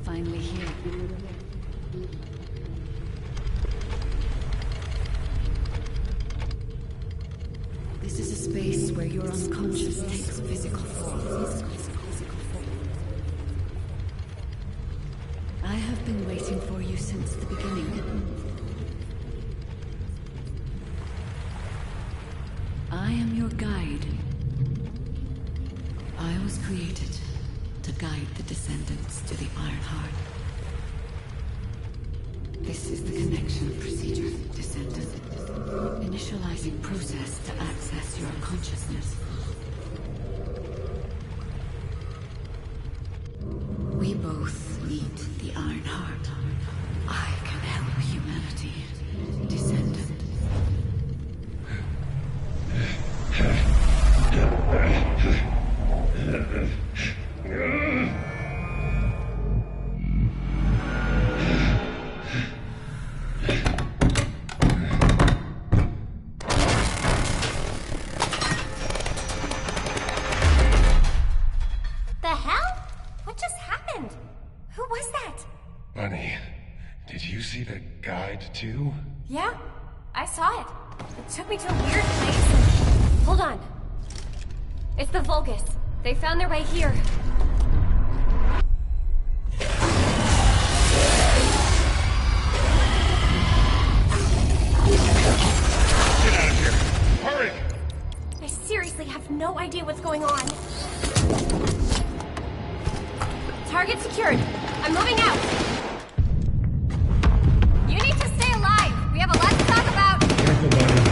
Finally here. This is a space where your unconscious takes physical form. I have been waiting for you since the beginning. I am your guide. I was created to guide the Descendants to the Iron Heart. This is the connection procedure, Descendant. Initializing process to access your consciousness. We both need the Iron Heart. I can help humanity, Descendant. Too? Yeah, I saw it. It took me to a weird place. Hold on. It's the Vulgus. They found their way here. Get out of here! Hurry! I seriously have no idea what's going on. Target secured. I'm moving out. You need to stay alive. We have a lot to talk about. Careful, buddy.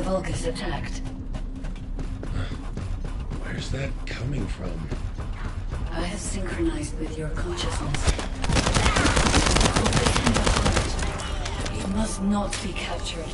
Vulgus attacked. Where's that coming from? I have synchronized with your consciousness. It must not be captured.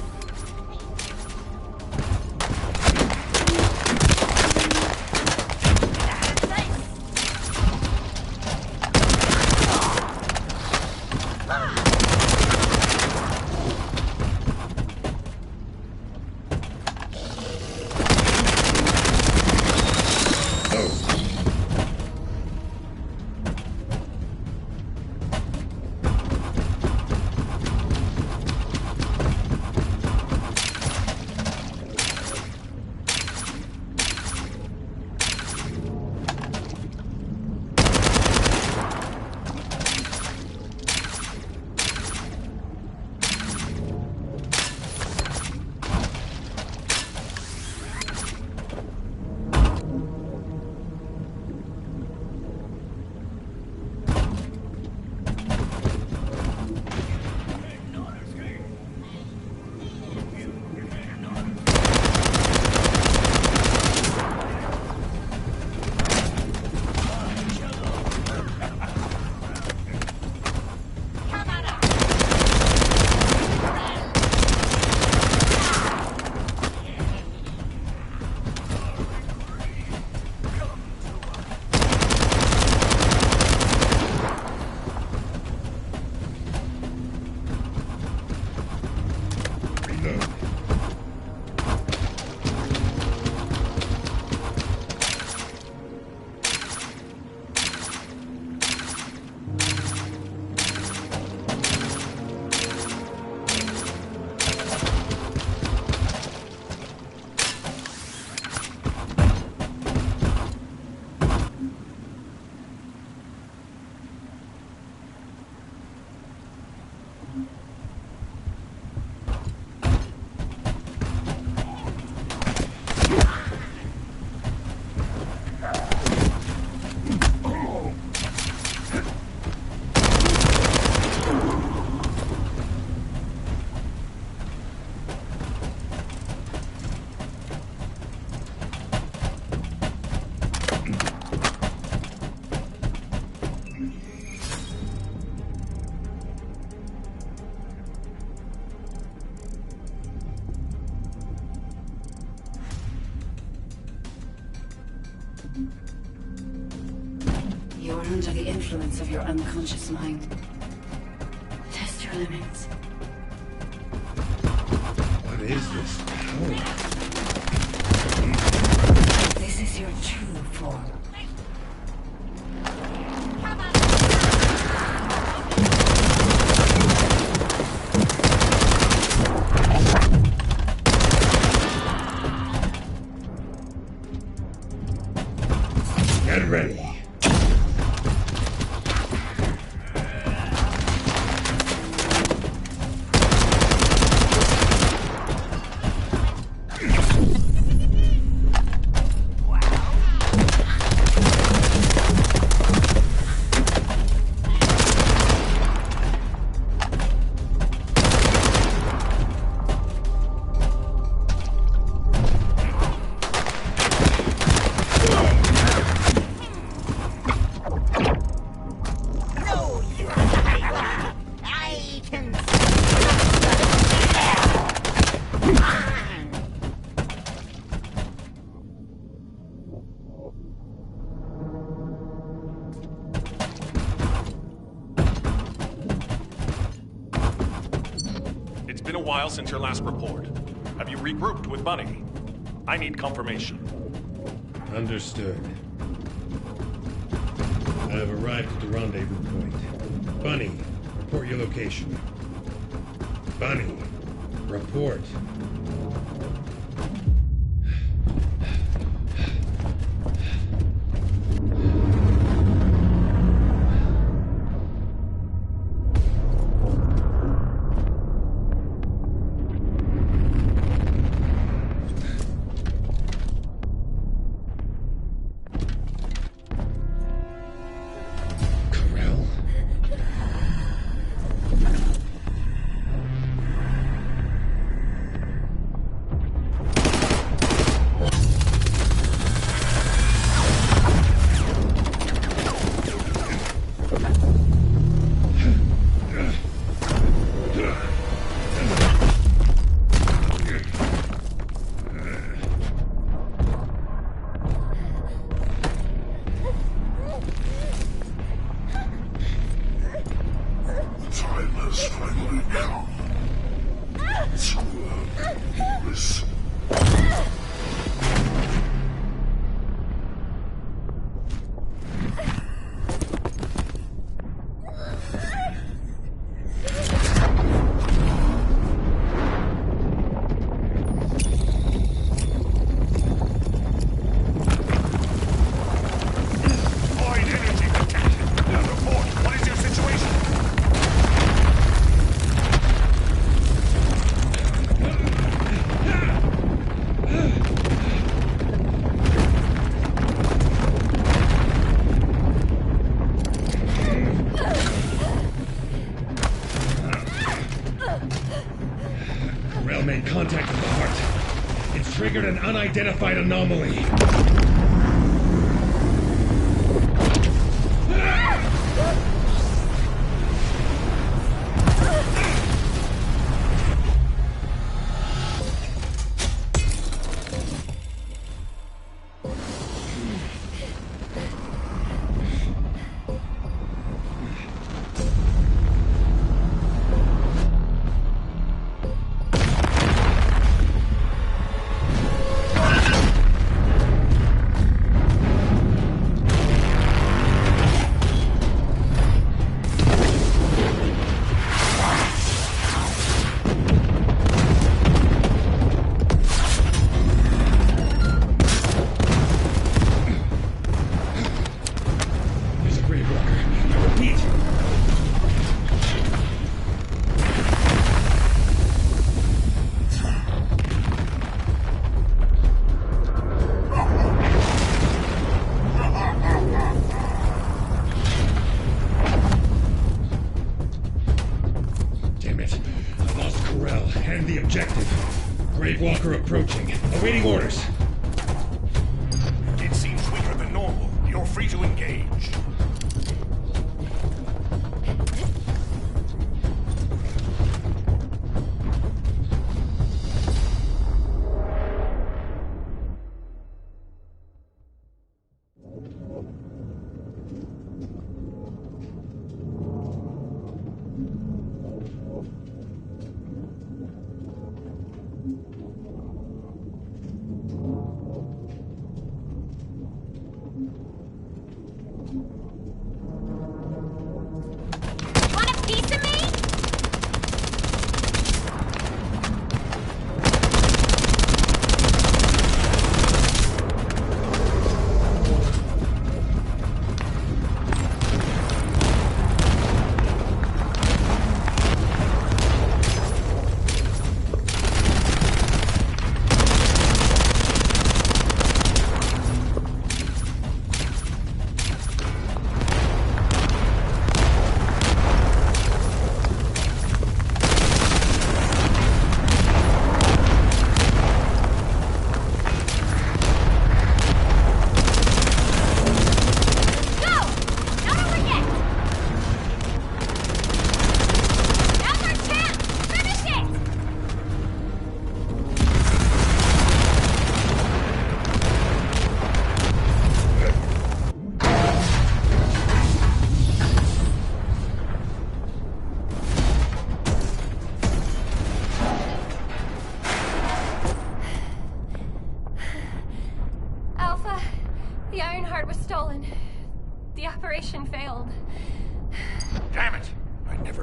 under the influence of your unconscious mind. Test your limits. What is this power? This is your true form. Get ready. It's been a while since your last report. Have you regrouped with Bunny? I need confirmation. Understood. I have arrived at the rendezvous point. Bunny, report your location. Bunny, report. Made contact with the heart. It's triggered an unidentified anomaly. Walker approaching. Awaiting orders. It seems weaker than normal. You're free to engage.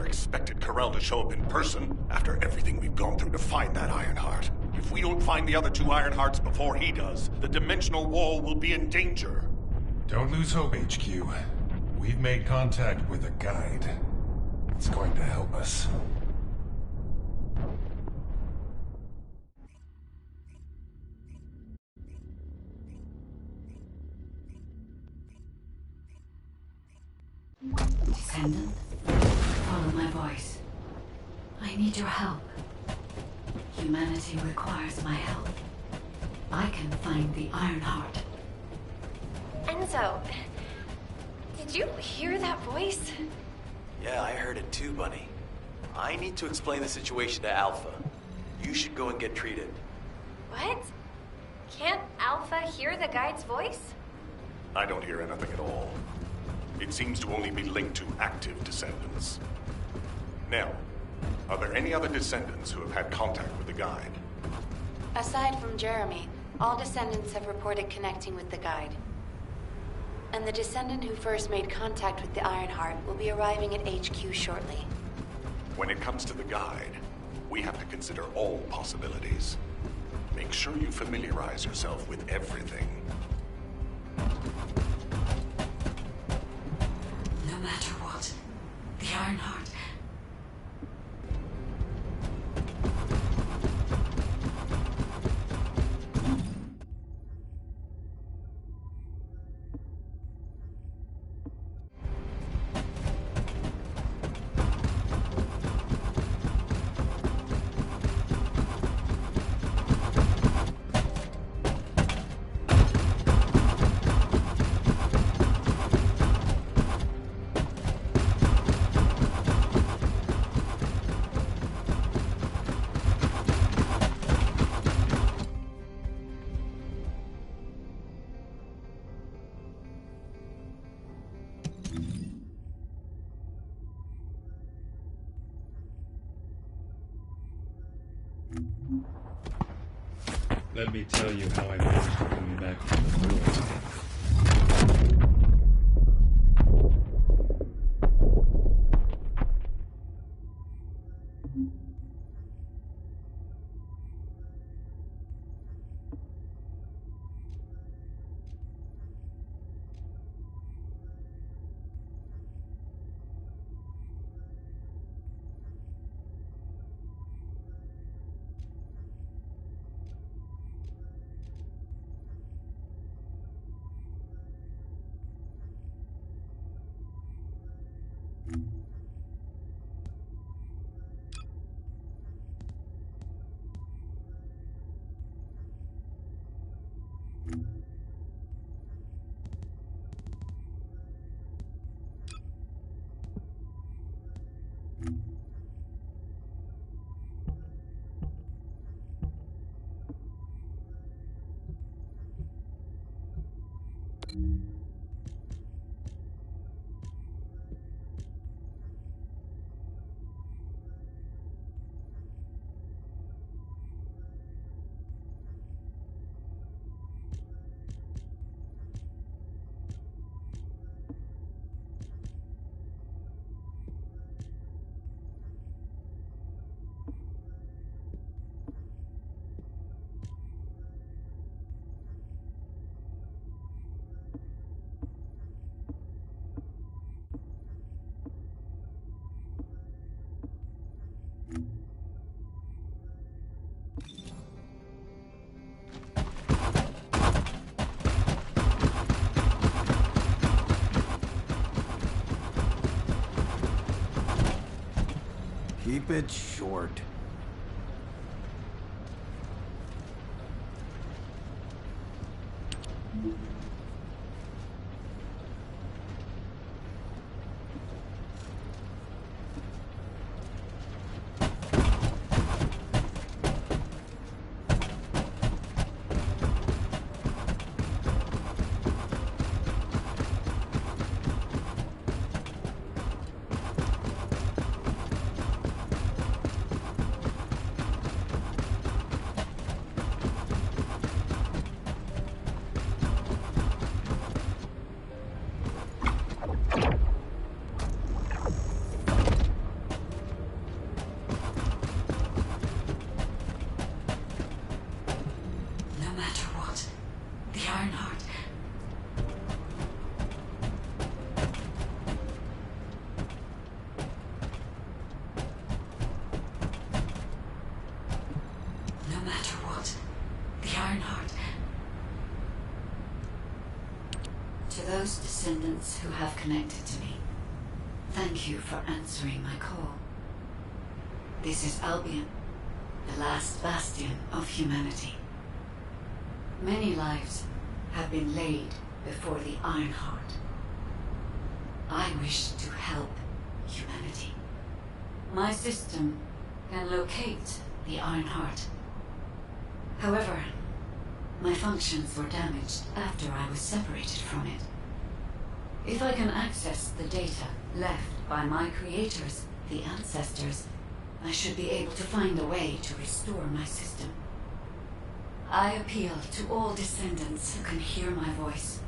expected Corell to show up in person after everything we've gone through to find that Ironheart. If we don't find the other two Ironhearts before he does, the dimensional wall will be in danger. Don't lose hope, HQ. We've made contact with a guide. It's going to help us. Descendant, follow my voice. I need your help. Humanity requires my help. I can find the Ironheart. Enzo, did you hear that voice? Yeah, I heard it too, Bunny. I need to explain the situation to Alpha. You should go and get treated. What? Can't Alpha hear the guide's voice? I don't hear anything at all. It seems to only be linked to active descendants. Now, are there any other descendants who have had contact with the guide? Aside from Jeremy, all descendants have reported connecting with the guide. And the descendant who first made contact with the Ironheart will be arriving at HQ shortly. When it comes to the guide, we have to consider all possibilities. Make sure you familiarize yourself with everything. No matter what, the Ironheart. Let me tell you how I managed to come back from the void. Keep it short. descendants who have connected to me. Thank you for answering my call. This is Albion, the last bastion of humanity. Many lives have been laid before the Ironheart. I wish to help humanity. My system can locate the Ironheart. However, my functions were damaged after I was separated from it. If I can access the data left by my creators, the ancestors, I should be able to find a way to restore my system. I appeal to all descendants who can hear my voice.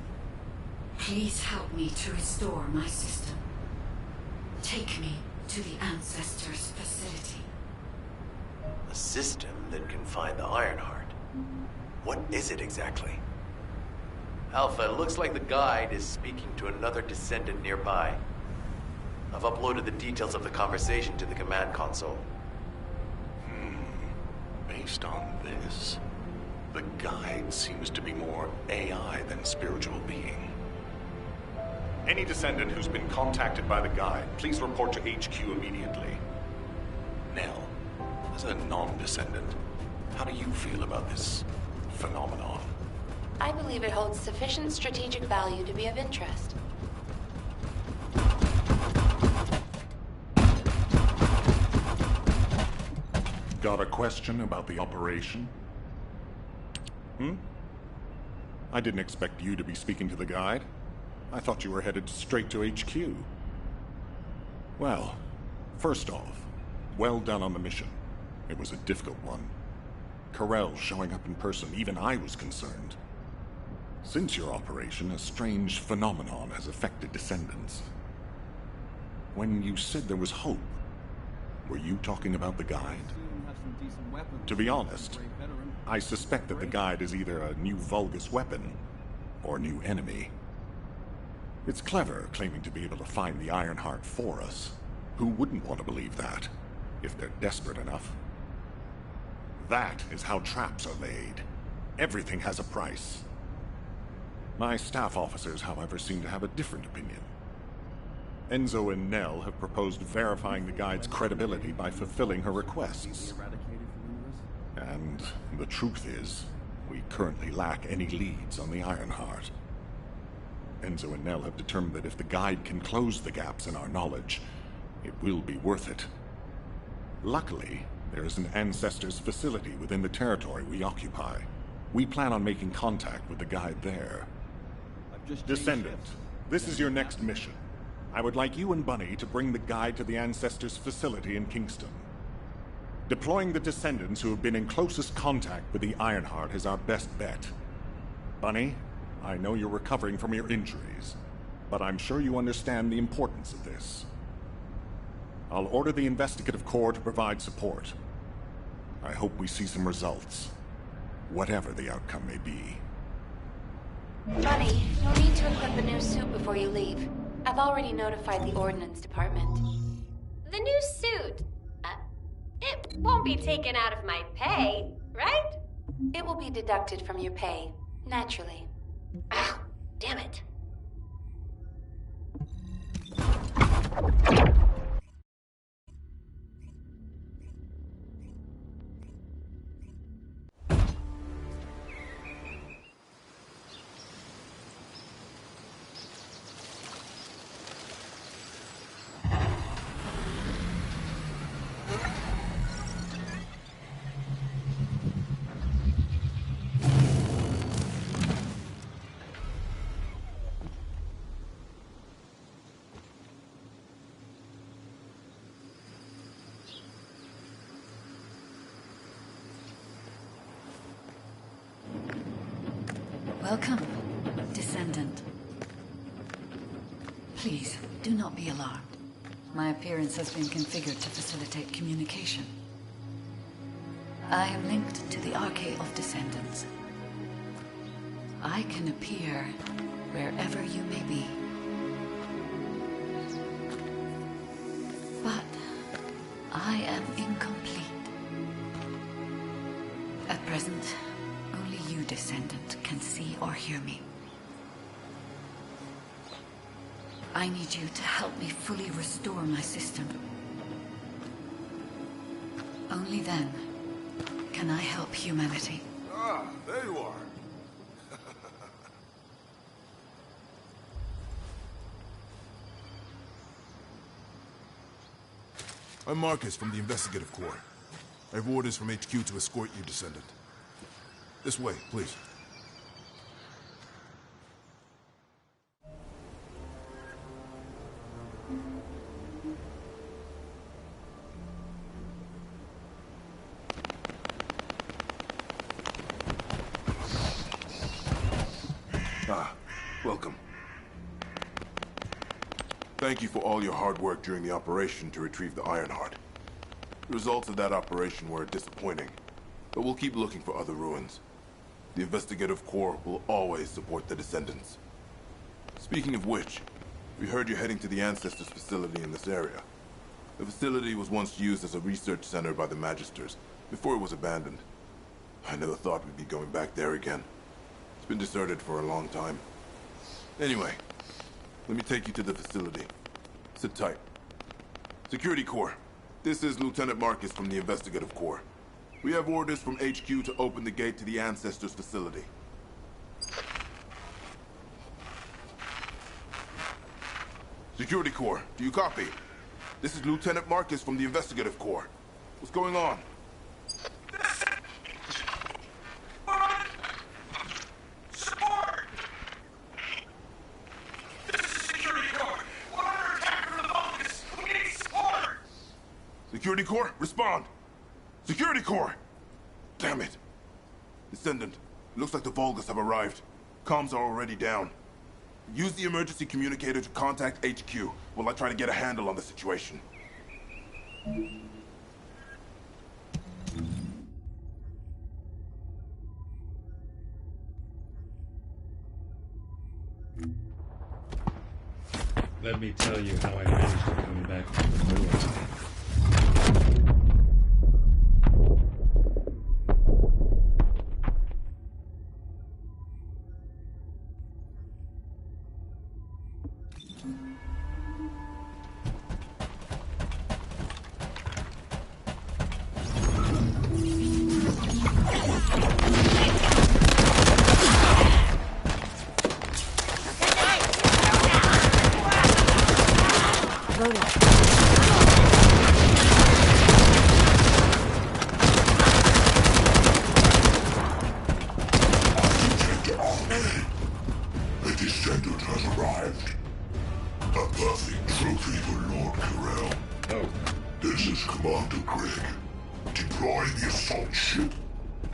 Please help me to restore my system. Take me to the ancestors' facility. A system that can find the Ironheart. What is it exactly? Alpha, it looks like the guide is speaking to another descendant nearby. I've uploaded the details of the conversation to the command console. Based on this, the guide seems to be more AI than spiritual being. Any descendant who's been contacted by the guide, please report to HQ immediately. Nell, as a non-descendant, how do you feel about this phenomenon? I believe it holds sufficient strategic value to be of interest. Got a question about the operation? I didn't expect you to be speaking to the guide. I thought you were headed straight to HQ. Well, first off, well done on the mission. It was a difficult one. Corell showing up in person, even I was concerned. Since your operation, a strange phenomenon has affected descendants. When you said there was hope, were you talking about the guide? To be honest, I suspect that the guide is either a new Vulgus weapon or a new enemy. It's clever claiming to be able to find the Ironheart for us. Who wouldn't want to believe that, if they're desperate enough? That is how traps are laid. Everything has a price. My staff officers, however, seem to have a different opinion. Enzo and Nell have proposed verifying the guide's credibility by fulfilling her requests. And the truth is, we currently lack any leads on the Ironheart. Enzo and Nell have determined that if the guide can close the gaps in our knowledge, it will be worth it. Luckily, there is an Ancestors facility within the territory we occupy. We plan on making contact with the guide there. Descendant, this is your next mission. I would like you and Bunny to bring the guide to the Ancestors facility in Kingston. Deploying the Descendants who have been in closest contact with the Ironheart is our best bet. Bunny, I know you're recovering from your injuries, but I'm sure you understand the importance of this. I'll order the Investigative Corps to provide support. I hope we see some results, whatever the outcome may be. Bunny, you'll need to equip a new suit before you leave. I've already notified the Ordnance Department. The new suit. It won't be taken out of my pay, right? It will be deducted from your pay, naturally. Ow, damn it. Welcome, Descendant. Please, do not be alarmed. My appearance has been configured to facilitate communication. I am linked to the Arcade of Descendants. I can appear wherever you may be. But I am incomplete. At present, only you, Descendant, can see or hear me. I need you to help me fully restore my system. Only then can I help humanity. Ah, there you are. I'm Marcus from the Investigative Corps. I have orders from HQ to escort you, Descendant. This way, please. Ah, welcome. Thank you for all your hard work during the operation to retrieve the Ironheart. The results of that operation were disappointing, but we'll keep looking for other ruins. The Investigative Corps will always support the Descendants. Speaking of which, we heard you're heading to the Ancestors facility in this area. The facility was once used as a research center by the Magisters, before it was abandoned. I never thought we'd be going back there again. It's been deserted for a long time. Anyway, let me take you to the facility. Sit tight. Security Corps, this is Lieutenant Marcus from the Investigative Corps. We have orders from HQ to open the gate to the Ancestors facility. Security Corps, do you copy? This is Lieutenant Marcus from the Investigative Corps. What's going on? Security Corps, respond! Security Corps! Damn it! Descendant, it looks like the Vulgus have arrived. Comms are already down. Use the emergency communicator to contact HQ while I try to get a handle on the situation. Let me tell you how I managed to come back from the ruins. The Descendant has arrived. A perfect trophy for Lord Carell. Oh, This is Commander Gregg. Deploy the assault ship.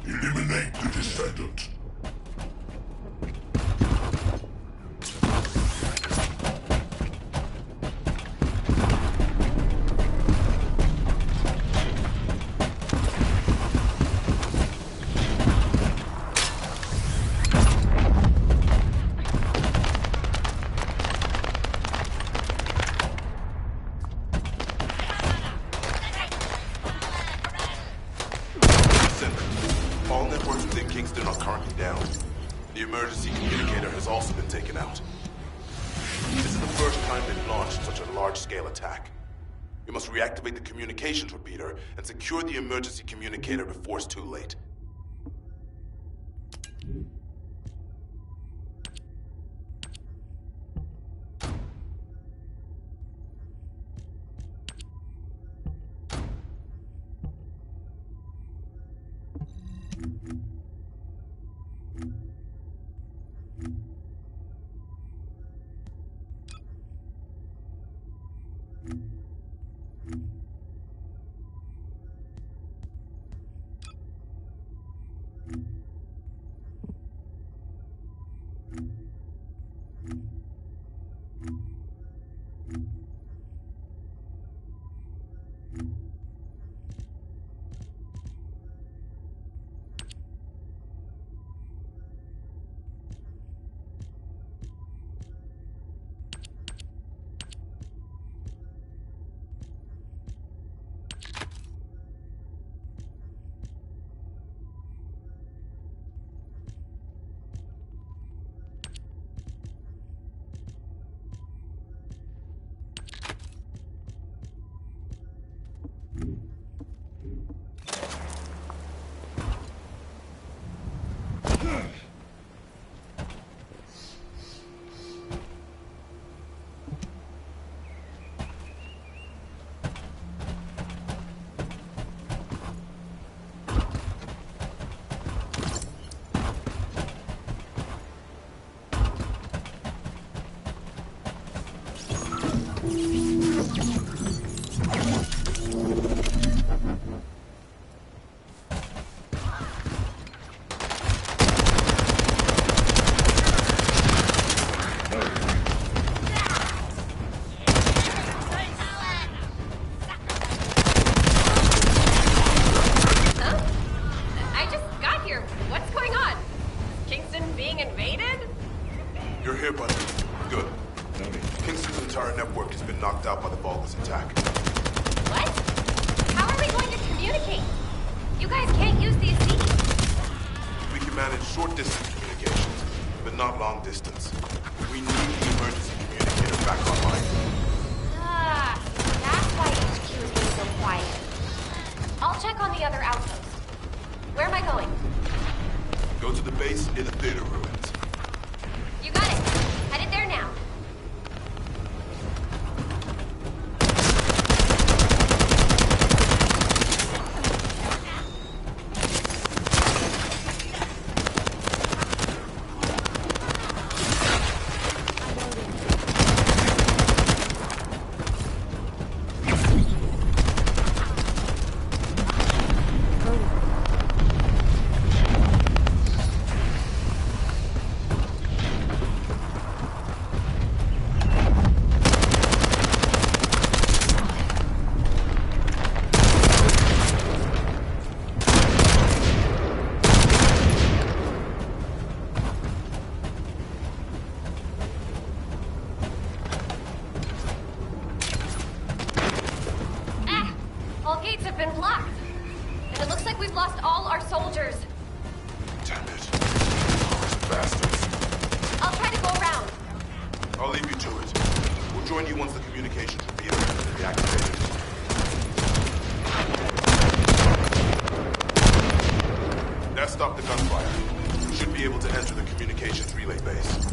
Eliminate the Descendant. All networks within Kingston are currently down. The emergency communicator has also been taken out. This is the first time they've launched such a large-scale attack. We must reactivate the communications repeater and secure the emergency communicator before it's too late. short-distance communications, but not long-distance. We need the emergency communicator back online. Ah, that's why HQ is being so quiet. I'll check on the other outposts. Where am I going? Go to the base near the theater ruins. You got it. Headed there now. All gates have been blocked. And it looks like we've lost all our soldiers. Damn it. Those bastards. I'll try to go around. I'll leave you to it. We'll join you once the communications repeater has been reactivated. That stopped the gunfire. We should be able to enter the communications relay base.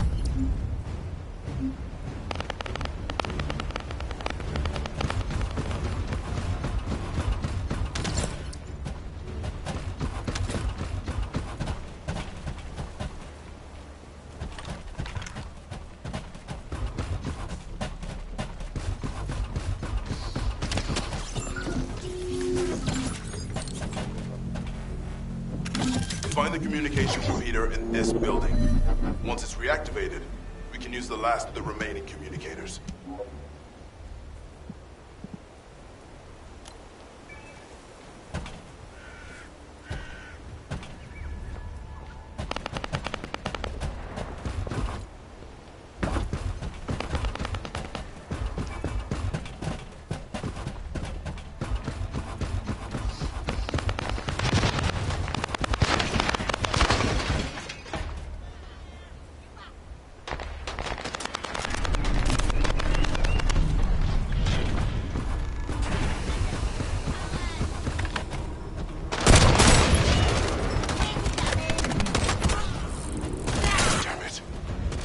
Find the communications repeater in this building. Once it's reactivated, we can use the last of the remaining communicators.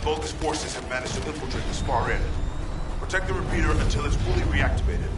Vulgus forces have managed to infiltrate this far in. Protect the repeater until it's fully reactivated.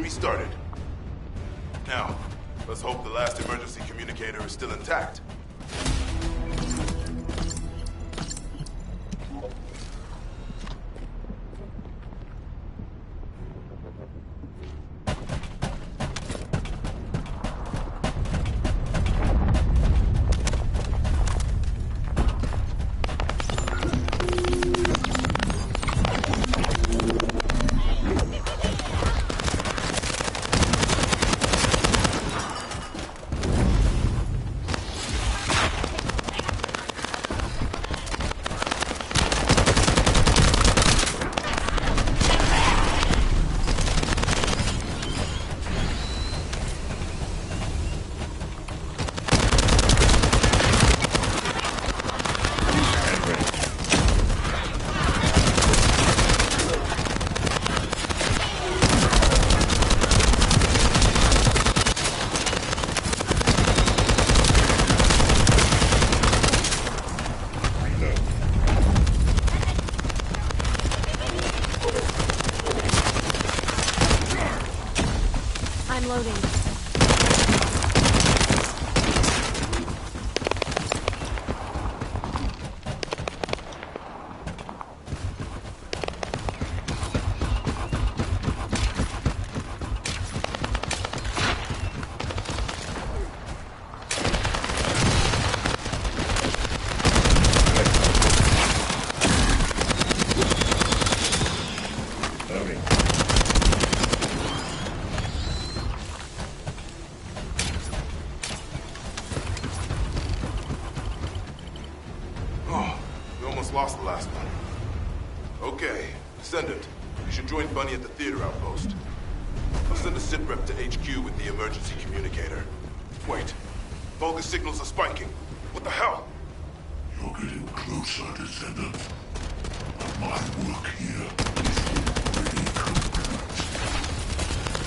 Restarted. Now, let's hope the last emergency communicator is still intact. almost lost the last one. Okay, Descendant, you should join Bunny at the theater outpost. I'll send a sit rep to HQ with the emergency communicator. Wait, Vulgus signals are spiking. What the hell? You're getting closer, Descendant. But my work here is already complete.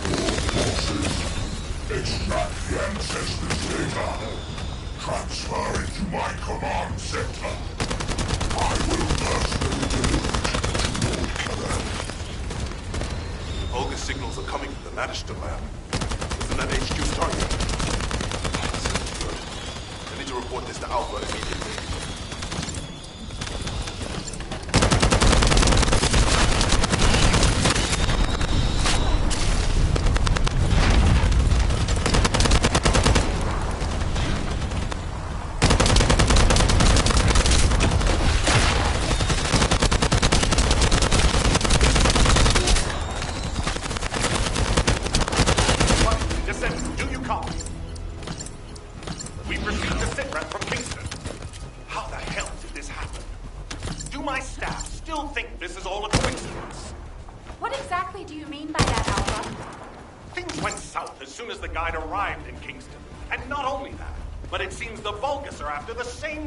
All forces, extract the ancestors' data. Transfer it to my command center. I will personally deliver it to Lord Command. Vulgus signals are coming from the Manister lab. Isn't that HQ's target? This isn't good. I need to report this to Alpha immediately.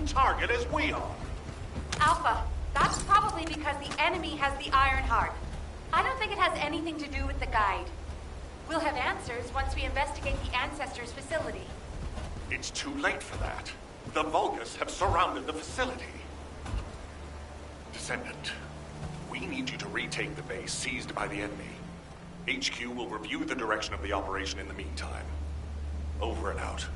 Target as we are. Alpha, that's probably because the enemy has the Iron Heart. I don't think it has anything to do with the guide. We'll have answers once we investigate the Ancestors' facility. It's too late for that. The Vulgus have surrounded the facility. Descendant, we need you to retake the base seized by the enemy. HQ will review the direction of the operation in the meantime. Over and out.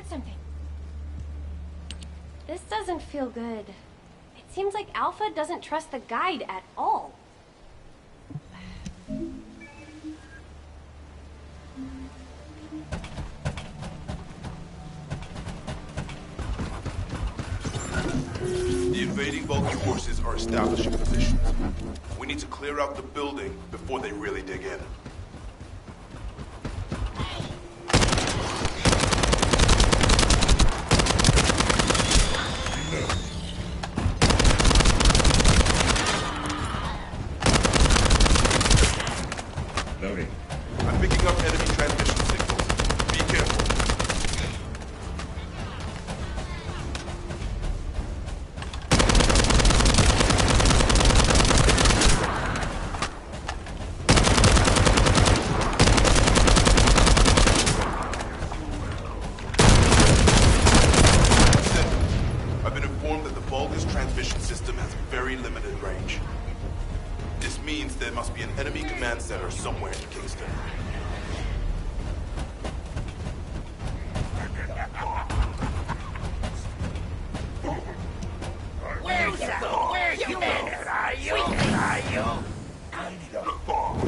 Something. This doesn't feel good. It seems like Alpha doesn't trust the guide at all. The invading Vulcan forces are establishing positions. We need to clear out the building before they really dig in. Loading. I'm picking up enemy transmission signals. Be careful. I've been informed that the Vulgus transmission system has very limited range. This means there must be an enemy command center somewhere in Kingston. Where's you been? Are you? I need a bomb.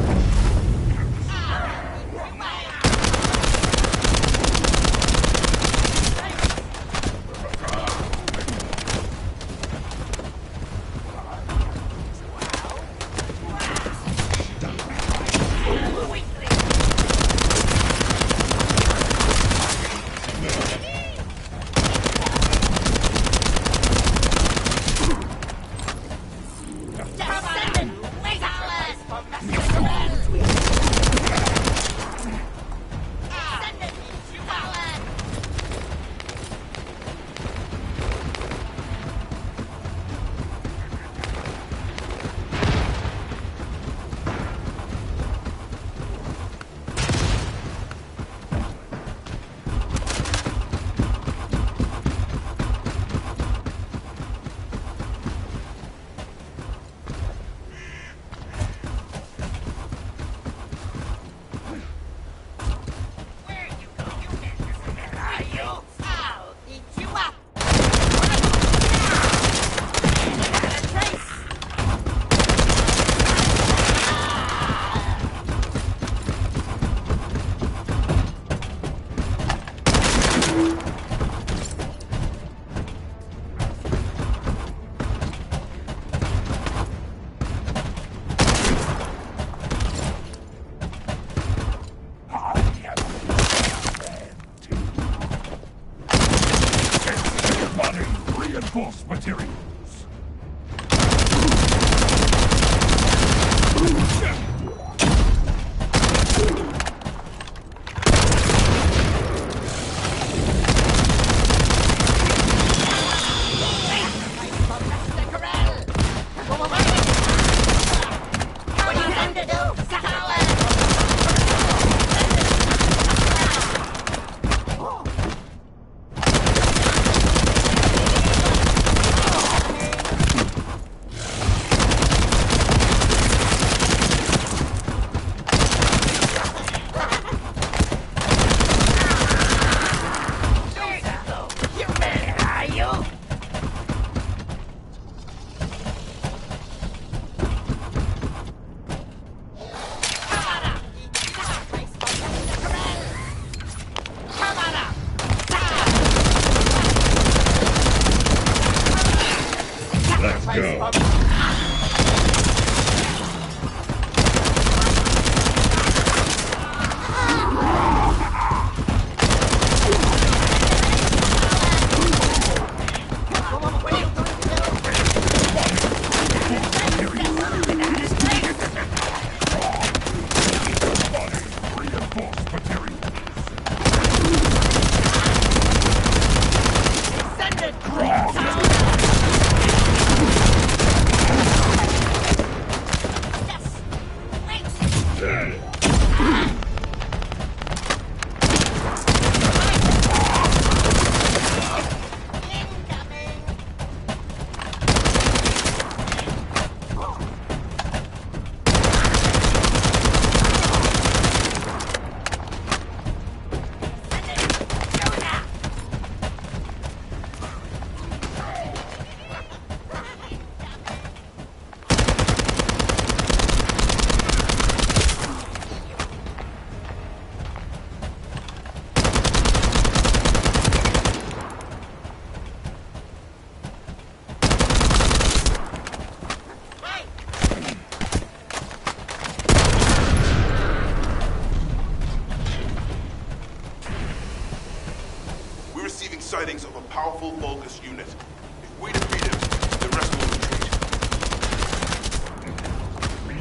powerful Vulgus unit. If we defeat him, the rest will retreat.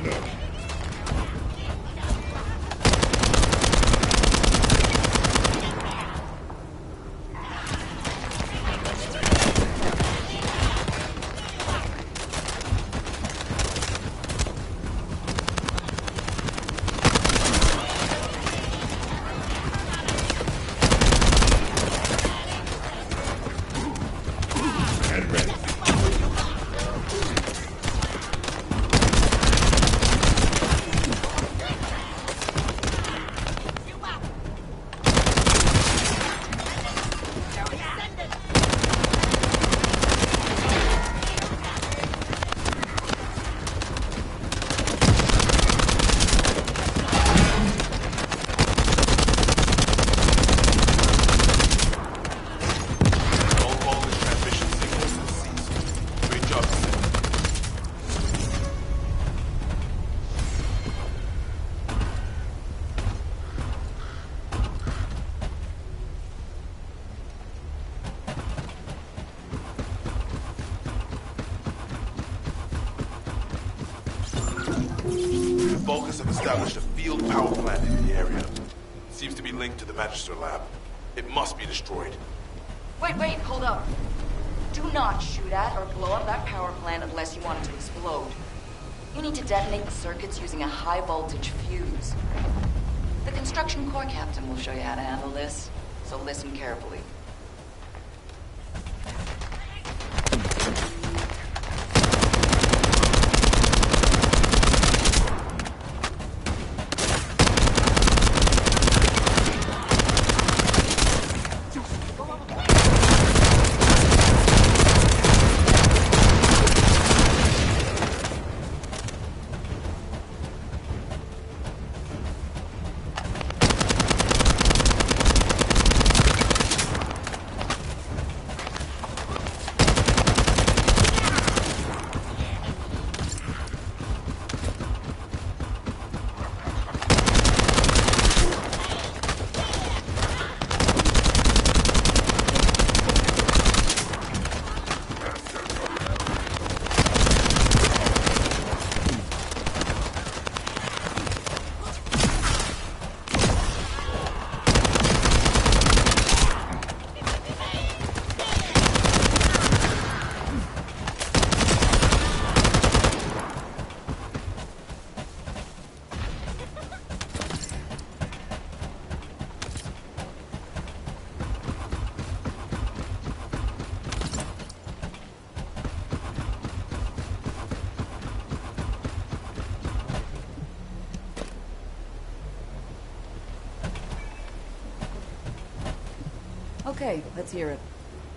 Look. And ready. All Vulgus transmission signals have ceased. Great job, Descendant. Vulgus have established a field power plant in the area. Seems to be linked to the Magister lab. It must be destroyed. Wait, hold up. Do not shoot at or blow up that power plant unless you want it to explode. You need to detonate the circuits using a high voltage fuse. The construction corps captain will show you how to handle this, so listen carefully. Okay, let's hear it.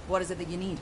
What is it that you need?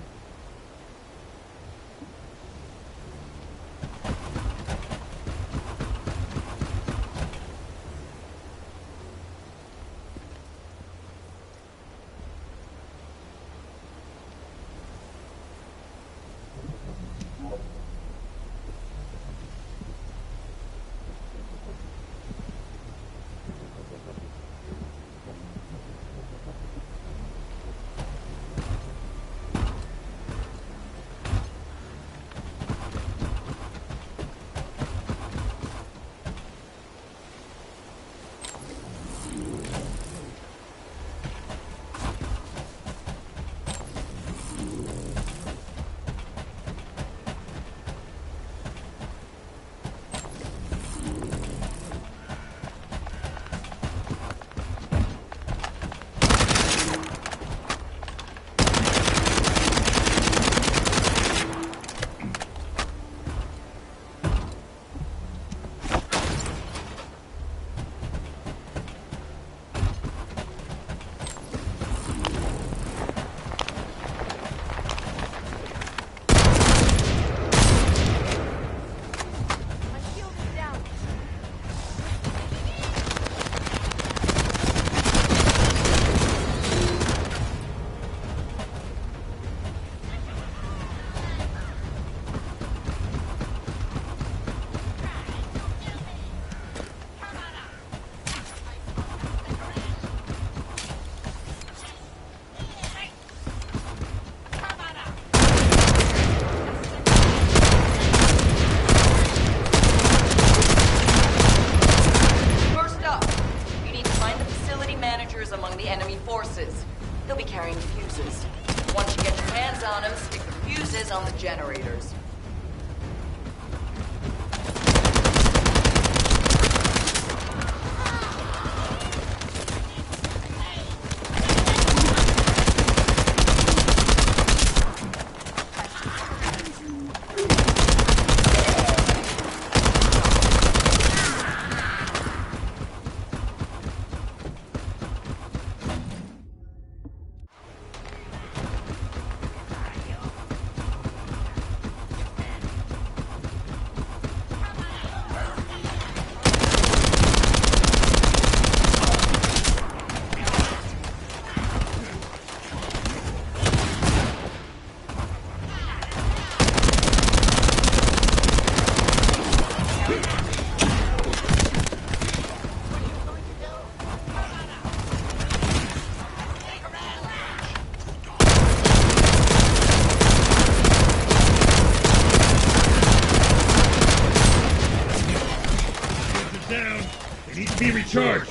Down. They need to be recharged.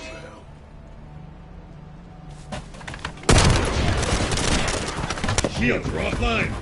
Shields are offline.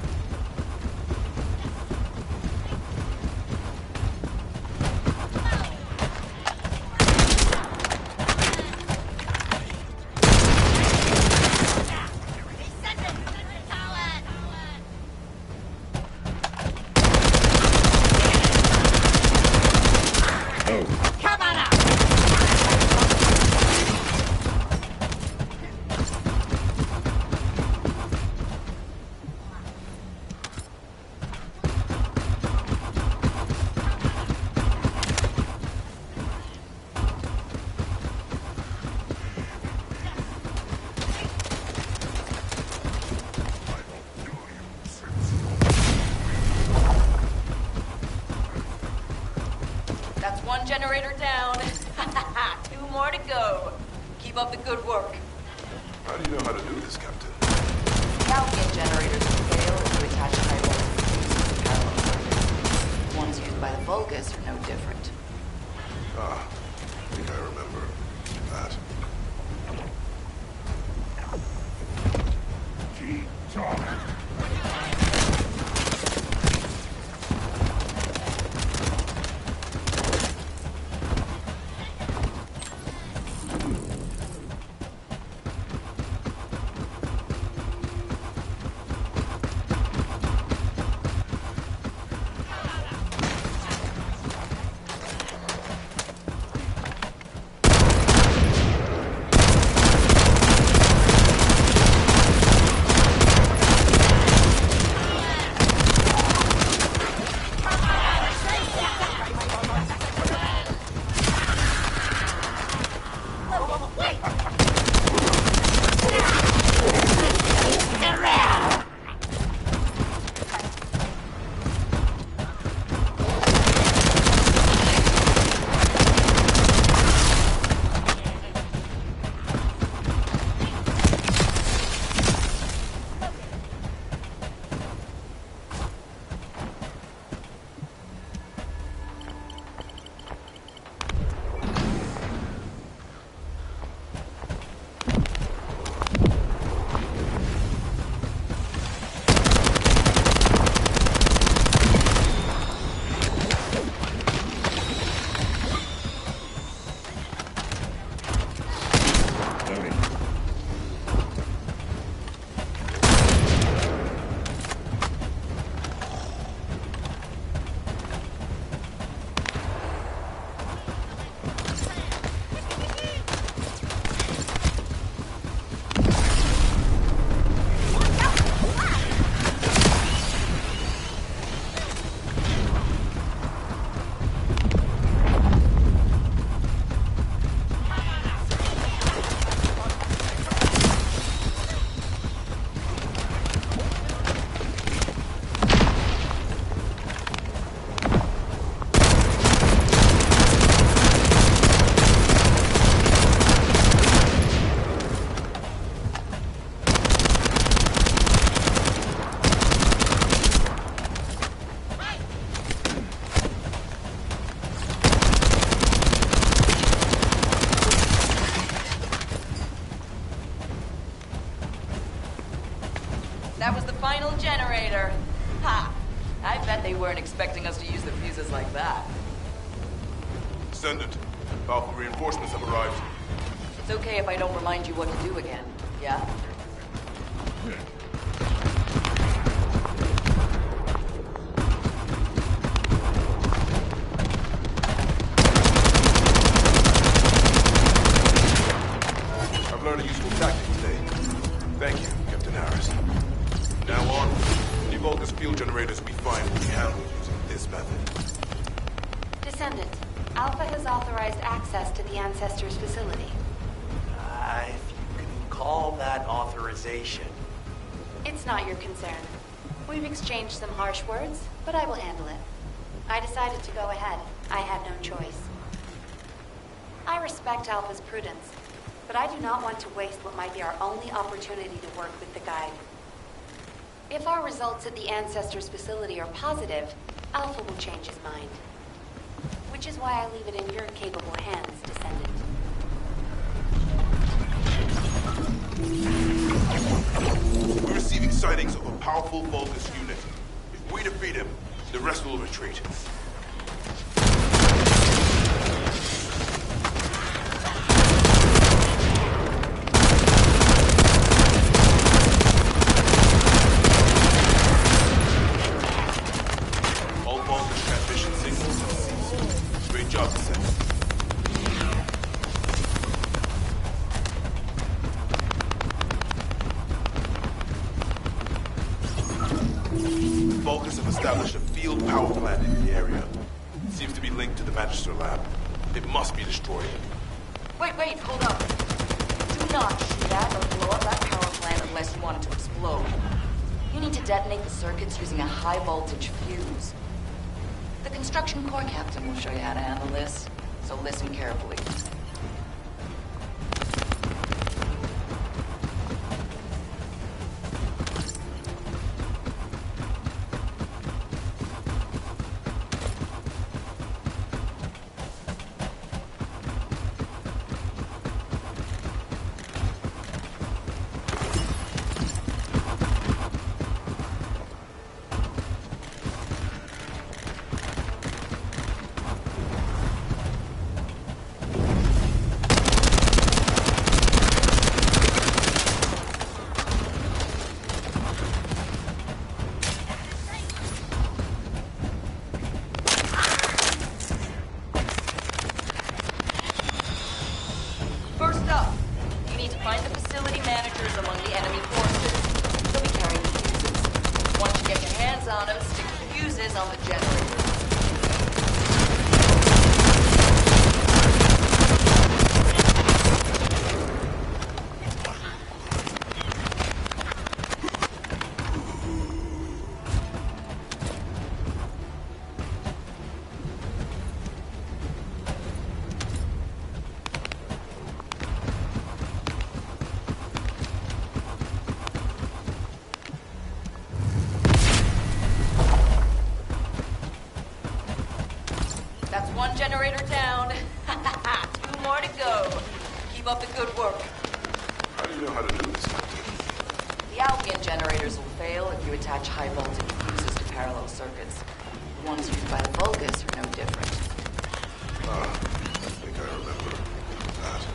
That's one generator down. 2 more to go. Keep up the good work. How do you know how to do this, Captain? Calcium generators fail to attach high voltage fuses to parallel circuits. Ones used by the Vulgus are no different. Ah, I think I remember that. That was the final generator. Ha! I bet they weren't expecting us to use the fuses like that. Descendant, Alpha reinforcements have arrived. It's okay if I don't remind you what to do again, yeah? I've learned a useful tactic today. Thank you, Captain Harris. Now on, any Vulgus field generators we find will be handled using this method. Descendant, Alpha has authorized access to the Ancestors' facility. If you can call that authorization. It's not your concern. We've exchanged some harsh words, but I will handle it. I decided to go ahead. I had no choice. I respect Alpha's prudence, but I do not want to waste what might be our only opportunity to work with the guide. If our results at the Ancestors' facility are positive, Alpha will change his mind. Which is why I leave it in your capable hands, Descendant. We're receiving sightings of a powerful Vulgus unit. If we defeat him, the rest will retreat. All Vulgus transmission signals have ceased. Great job, Descendant. Vulgus have established a field power plant in the area. It seems to be linked to the Magister lab. It must be destroyed. Wait, hold up. Do not shoot at or blow up that power plant unless you want it to explode. You need to detonate the circuits using a high voltage fuse. The construction corps captain will show you how to handle this, so listen carefully. First up, you need to find the facility managers among the enemy forces. They'll be carrying the fuses. Once you get your hands on them, stick the fuses on the generator. That's one generator down. 2 more to go. Keep up the good work. How do you know how to do this? The Albion generators will fail if you attach high voltage fuses to parallel circuits. The ones used by the Vulgus are no different. I think I remember that.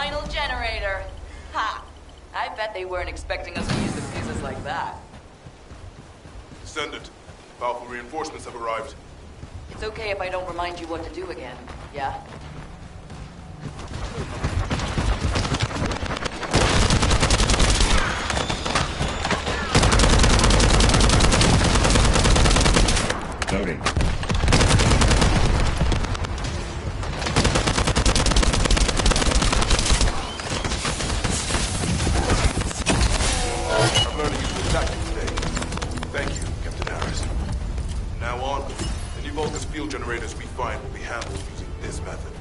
final generator. Ha! I bet they weren't expecting us to use the fuses like that. Descendant, powerful reinforcements have arrived. It's okay if I don't remind you what to do again, yeah? Loading. I'm learning useful tactics today. Thank you, Captain Harris. From now on, any Vulgus field generators we find will be handled using this method.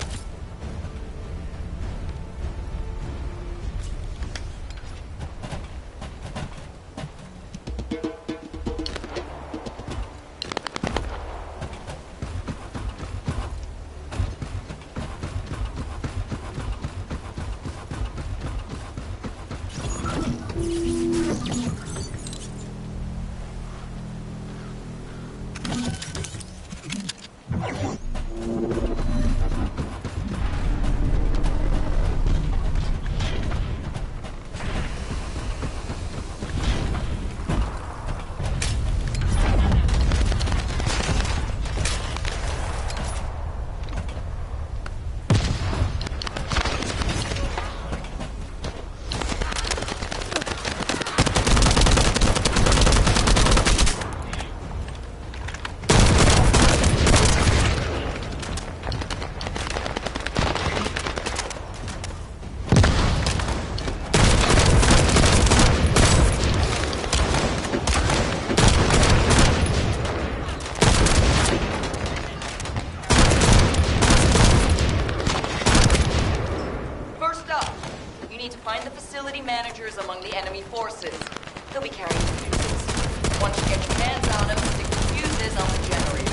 Managers among the enemy forces. They'll be carrying the fuses. Once you get your hands on them, stick the fuses on the generators.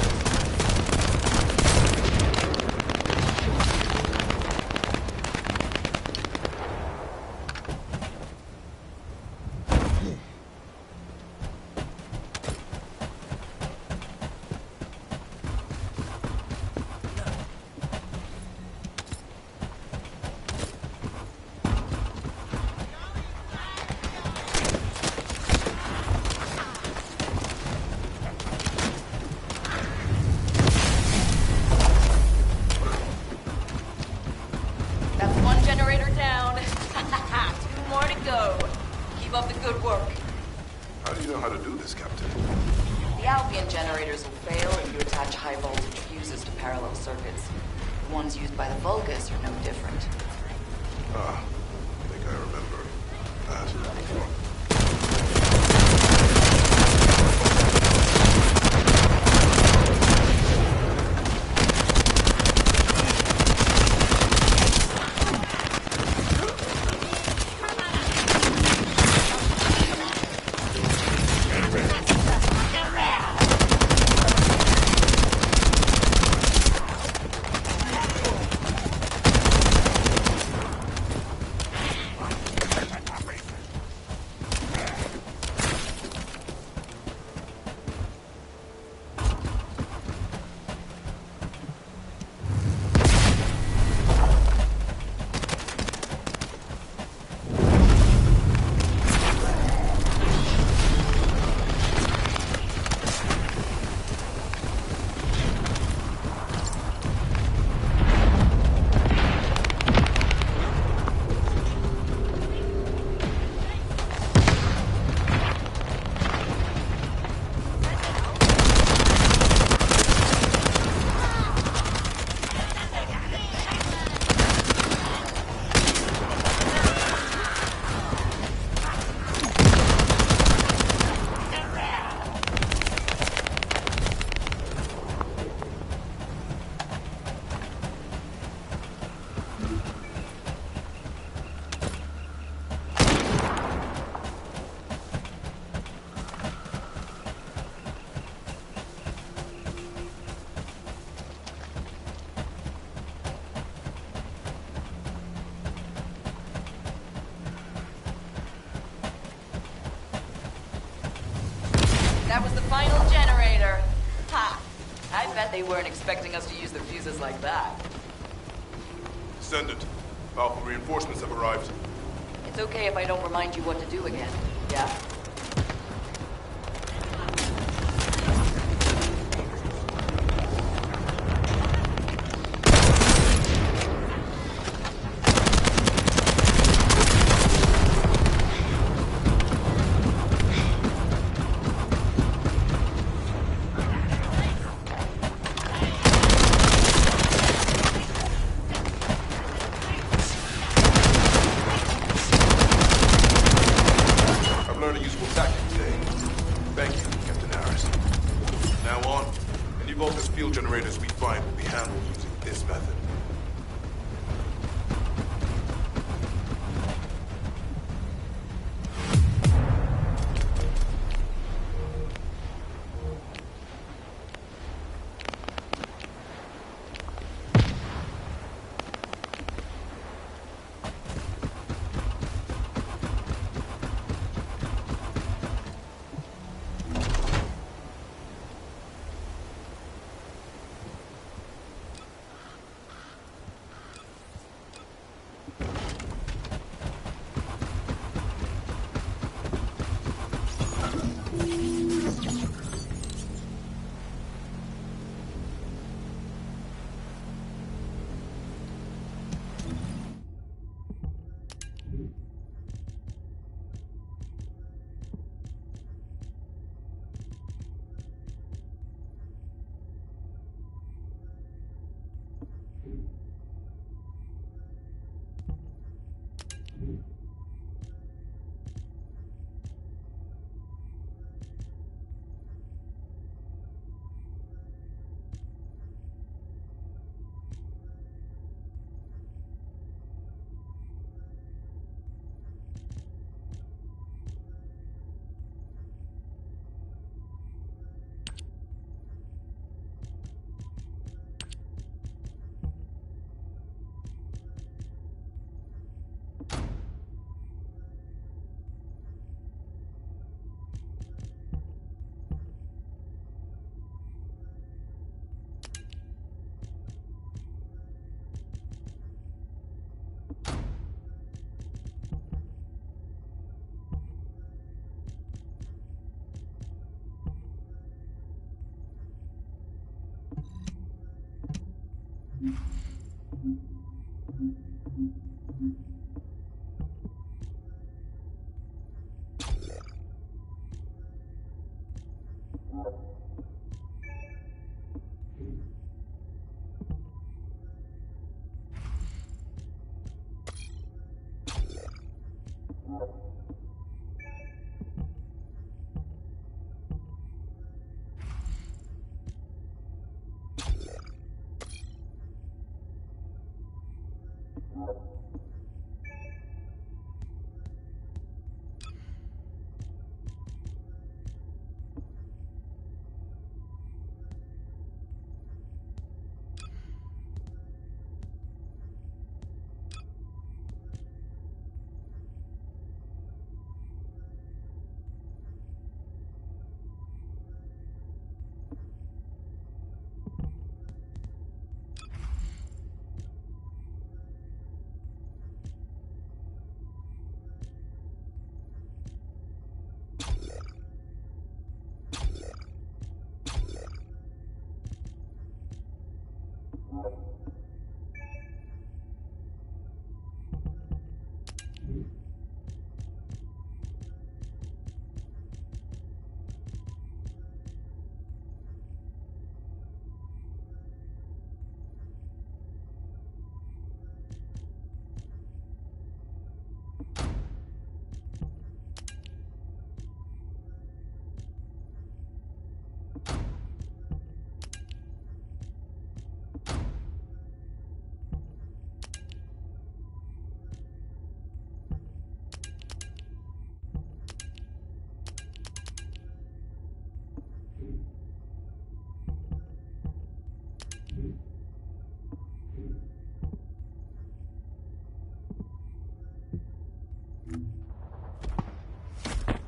That was the final generator. Ha! I bet they weren't expecting us to use the fuses like that. Descendant, Powerful reinforcements have arrived. It's okay if I don't remind you what to do again, yeah? Generators we find will be handled using this method.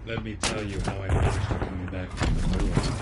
Let me tell you how I managed to come back from the door.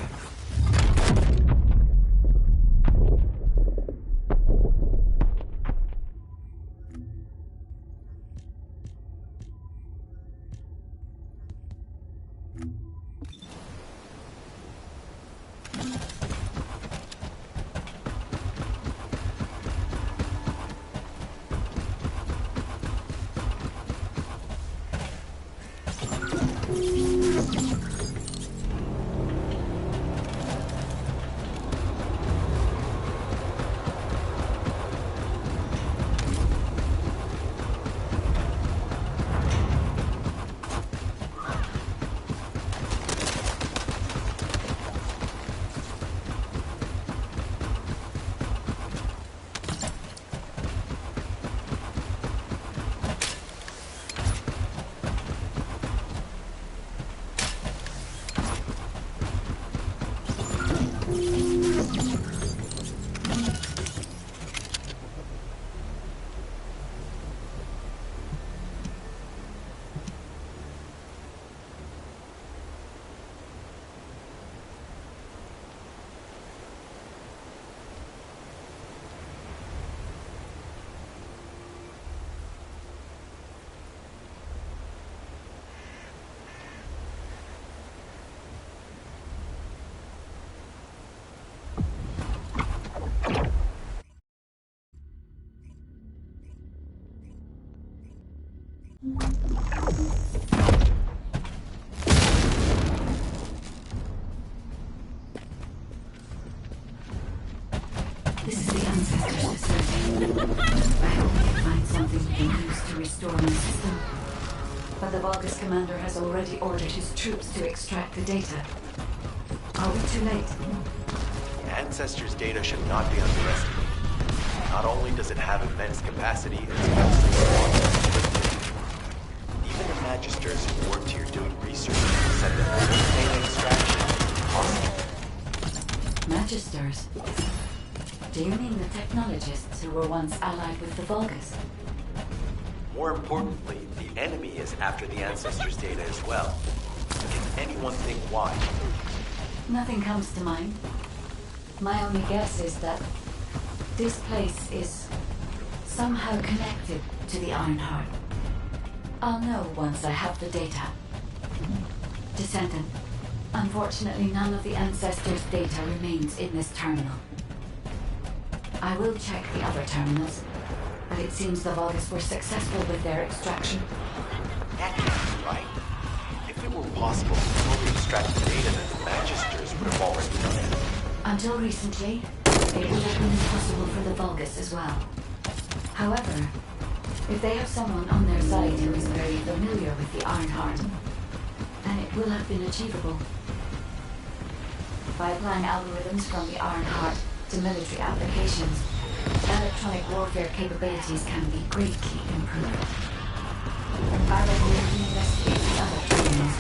I hope we can find something we can use to restore my system. But the Vulgus commander has already ordered his troops to extract the data. Are we too late? The Ancestors' data should not be underestimated. Not only does it have immense capacity, it's also strong. Even the Magisters who worked here doing research said that full data extraction is impossible. Magisters? Do you mean the technologists who were once allied with the Vulgus? More importantly, the enemy is after the Ancestors' data as well. Can anyone think why? Nothing comes to mind. My only guess is that this place is somehow connected to the Ironheart. I'll know once I have the data. Descendant, unfortunately none of the Ancestors' data remains in this terminal. I will check the other terminals, but it seems the Vulgus were successful with their extraction. That can't be right. If it were possible to fully extract the data, then the Magisters would have already done it. Until recently, it would have been impossible for the Vulgus as well. However, if they have someone on their side who is very familiar with the Ironheart, then it will have been achievable. By applying algorithms from the Ironheart to military applications, electronic warfare capabilities can be greatly improved. I recommend you investigate the other terminals.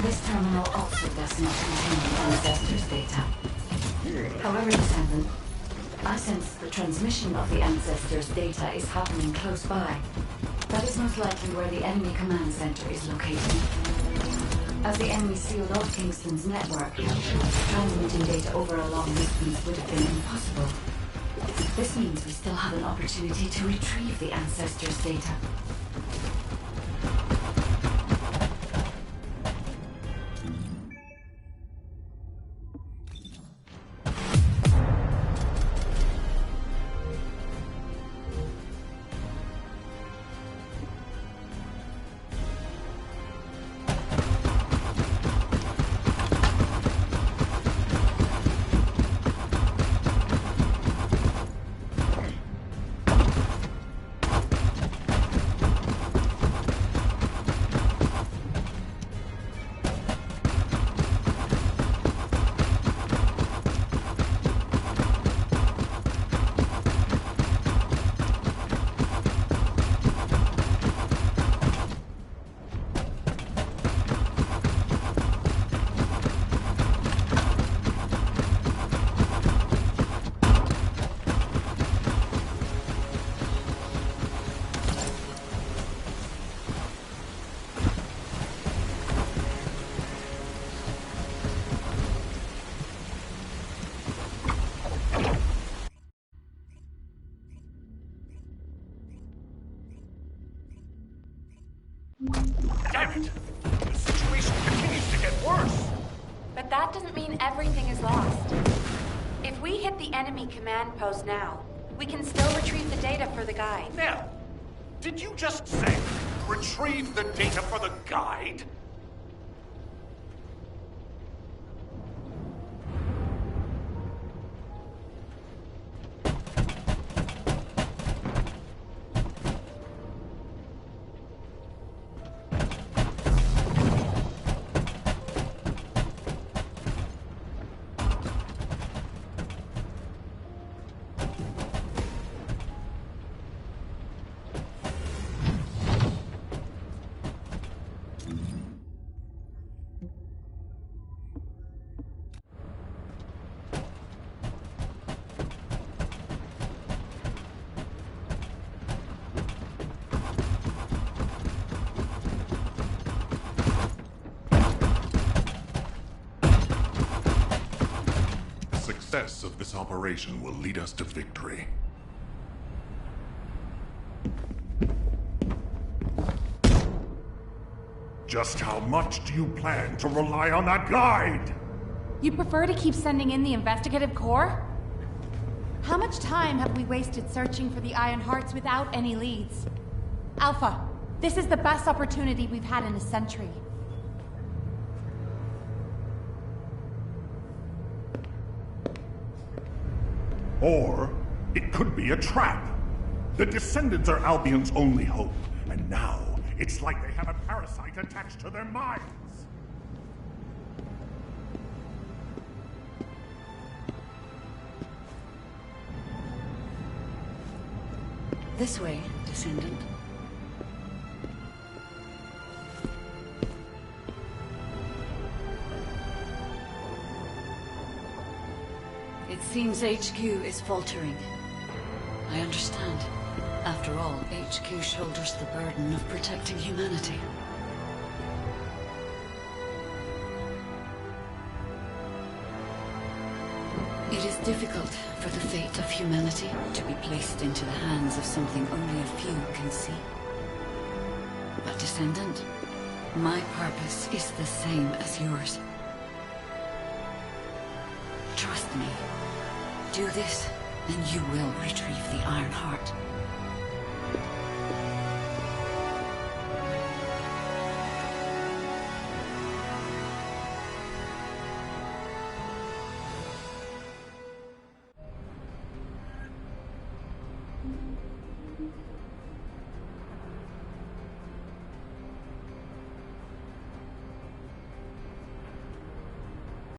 This terminal also does not contain the Ancestors' data. However, Descendant, I sense the transmission of the Ancestors' data is happening close by. That is most likely where the enemy command center is located. As the enemy sealed off Kingston's network, transmitting data over a long distance would have been impossible. This means we still have an opportunity to retrieve the Ancestors' data. Damn it! The situation continues to get worse! But that doesn't mean everything is lost. If we hit the enemy command post now, we can still retrieve the data for the guide. Now, did you just say retrieve the data for the guide? The success of this operation will lead us to victory. Just how much do you plan to rely on that guide? You prefer to keep sending in the investigative corps? How much time have we wasted searching for the Iron Hearts without any leads? Alpha, this is the best opportunity we've had in a century. Or it could be a trap. The Descendants are Albion's only hope, and now it's like they have a parasite attached to their minds. This way, Descendant. It seems HQ is faltering. I understand. After all, HQ shoulders the burden of protecting humanity. It is difficult for the fate of humanity to be placed into the hands of something only a few can see. But Descendant, my purpose is the same as yours. Trust me. Do this, and you will retrieve the Iron Heart.